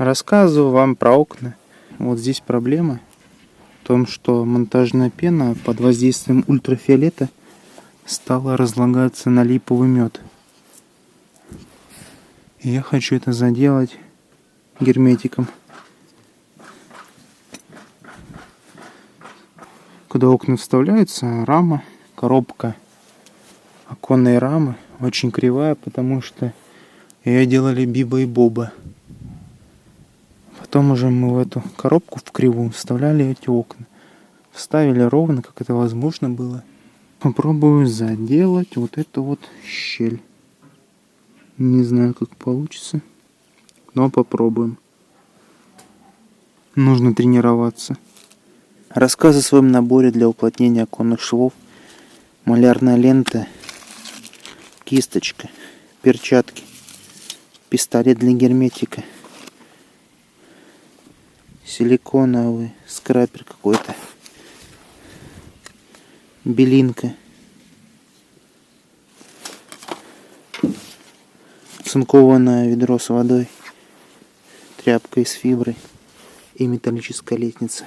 Рассказываю вам про окна. Вот здесь проблема в том, что монтажная пена под воздействием ультрафиолета стала разлагаться на липовый мед. И я хочу это заделать герметиком. Куда окна вставляются, рама, коробка оконной рамы очень кривая, потому что ее делали Биба и Боба. Потом уже мы в эту коробку в кривую вставляли эти окна. Вставили ровно, как это возможно было. Попробую заделать вот эту вот щель. Не знаю, как получится, но попробуем. Нужно тренироваться. Рассказ о своем наборе для уплотнения оконных швов. Малярная лента, кисточка, перчатки, пистолет для герметика, силиконовый скрапер какой-то, белинка, цинкованное ведро с водой, тряпка из фибры и металлическая лестница.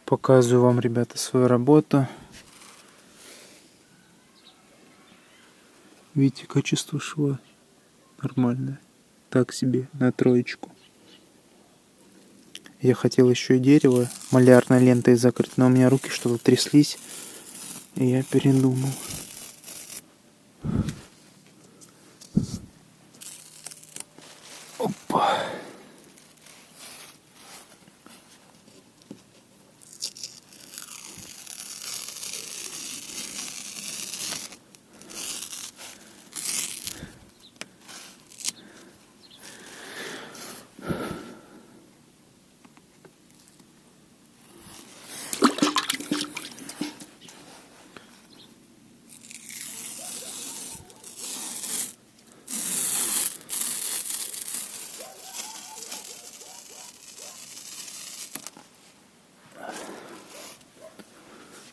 Показываю вам, ребята, свою работу. Видите, качество шва нормальное. Так себе, на троечку. Я хотел еще и дерево малярной лентой закрыть, но у меня руки что-то тряслись, и я передумал. Опа.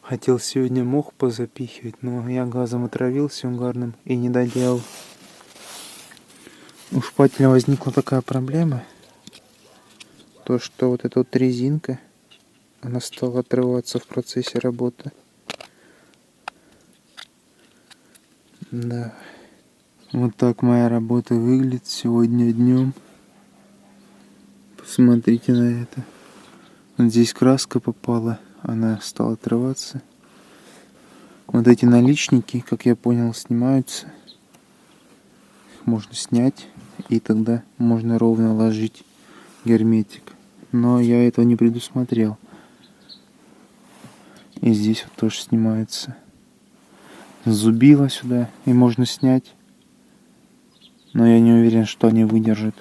Хотел сегодня мох позапихивать, но я газом отравился угарным и не доделал. У шпателя возникла такая проблема, то что вот эта вот резинка, она стала отрываться в процессе работы. Да. Вот так моя работа выглядит сегодня днем. Посмотрите на это. Вот здесь краска попала. Она стала отрываться. Вот эти наличники, как я понял, снимаются. Их можно снять, и тогда можно ровно ложить герметик. Но я этого не предусмотрел. И здесь вот тоже снимается. Зубило сюда, и можно снять. Но я не уверен, что они выдержат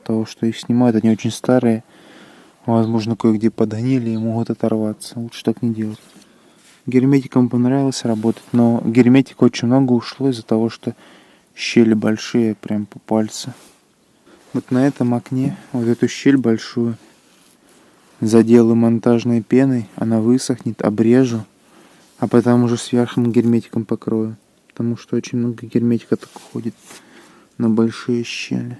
того, что их снимают. Они очень старые. Возможно, кое-где подгнили и могут оторваться. Лучше так не делать. Герметиком понравилось работать, но герметика очень много ушло из-за того, что щели большие, прям по пальцу. Вот на этом окне, вот эту щель большую, заделаю монтажной пеной, она высохнет, обрежу, а потом уже сверху герметиком покрою. Потому что очень много герметика так уходит на большие щели.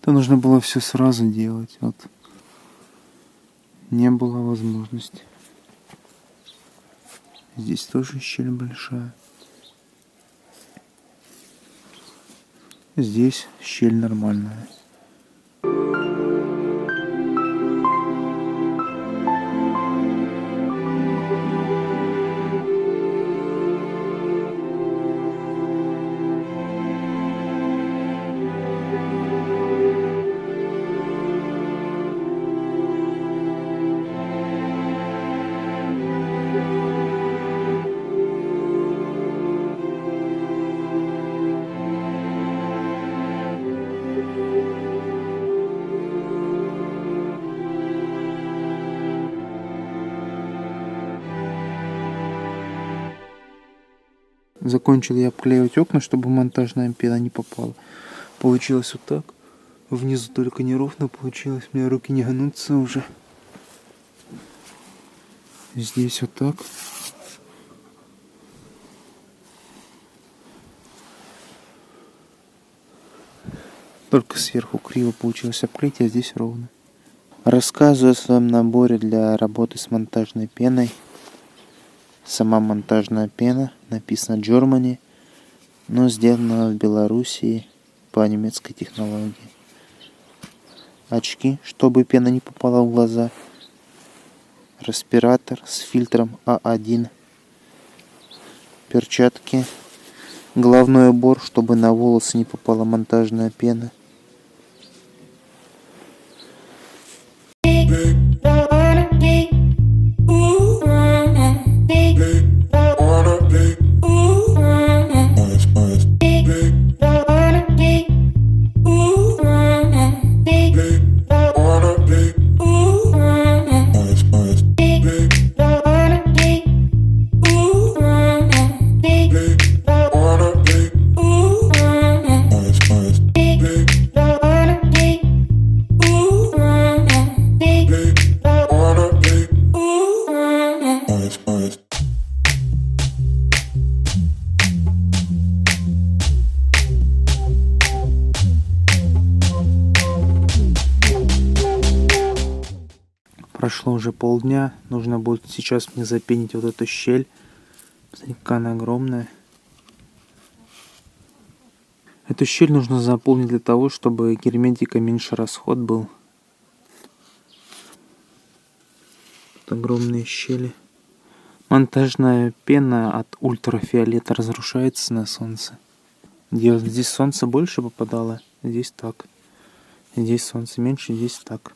Это нужно было все сразу делать. Вот. не было возможности. Здесь тоже щель большая. Здесь щель нормальная. Закончил я обклеивать окна, чтобы монтажная пена не попала. Получилось вот так. Внизу только неровно получилось. У меня руки не гнутся уже. Здесь вот так. Только сверху криво получилось обклеить, а здесь ровно. Рассказываю о своем наборе для работы с монтажной пеной. Сама монтажная пена, написано Germany, но сделана в Белоруссии по немецкой технологии. Очки, чтобы пена не попала в глаза. Респиратор с фильтром А1. Перчатки. Головной убор, чтобы на волосы не попала монтажная пена. Прошло уже полдня. Нужно будет сейчас мне запенить вот эту щель. Смотрите, какая она огромная. Эту щель нужно заполнить для того, чтобы герметика меньше расход был. Вот огромные щели. Монтажная пена от ультрафиолета разрушается на солнце. Здесь солнце больше попадало, здесь так. Здесь солнце меньше, здесь так.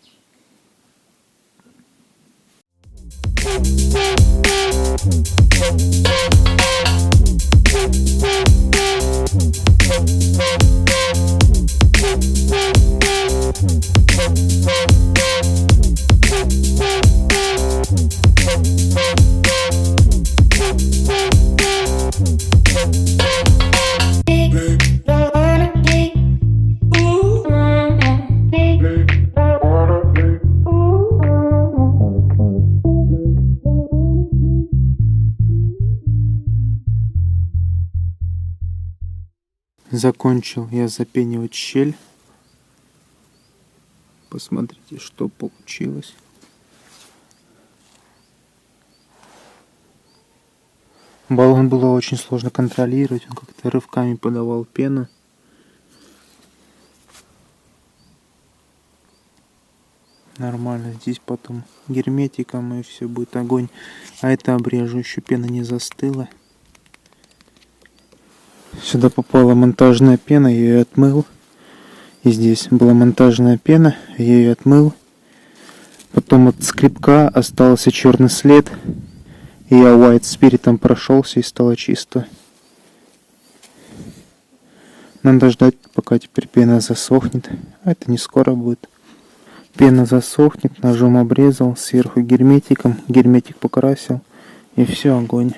Закончил я запенивать щель. Посмотрите, что получилось. Баллон было очень сложно контролировать, он как-то рывками подавал пену. Нормально, здесь потом герметиком и все будет огонь. А это обрежу, еще пена не застыла. Сюда попала монтажная пена, я ее отмыл. И здесь была монтажная пена, я ее отмыл. Потом от скребка остался черный след. И я white спиритом прошелся и стало чисто. Надо ждать, пока теперь пена засохнет. А это не скоро будет. Пена засохнет, ножом обрезал, сверху герметиком. Герметик покрасил. И все, огонь.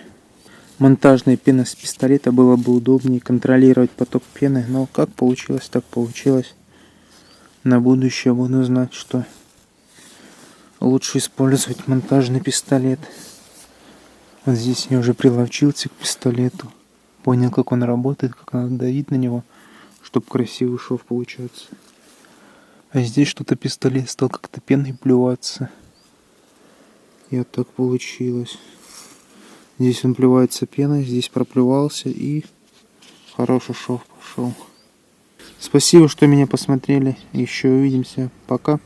Монтажная пена с пистолета было бы удобнее контролировать поток пены, но как получилось, так получилось. На будущее буду знать, что лучше использовать монтажный пистолет. Вот здесь я уже приловчился к пистолету. Понял, как он работает, как надо давить на него, чтобы красивый шов получаться. А здесь что-то пистолет стал как-то пеной плюваться. И вот так получилось. Здесь он плевается пеной, здесь проплевался и хороший шов пошел. Спасибо, что меня посмотрели. Еще увидимся. Пока.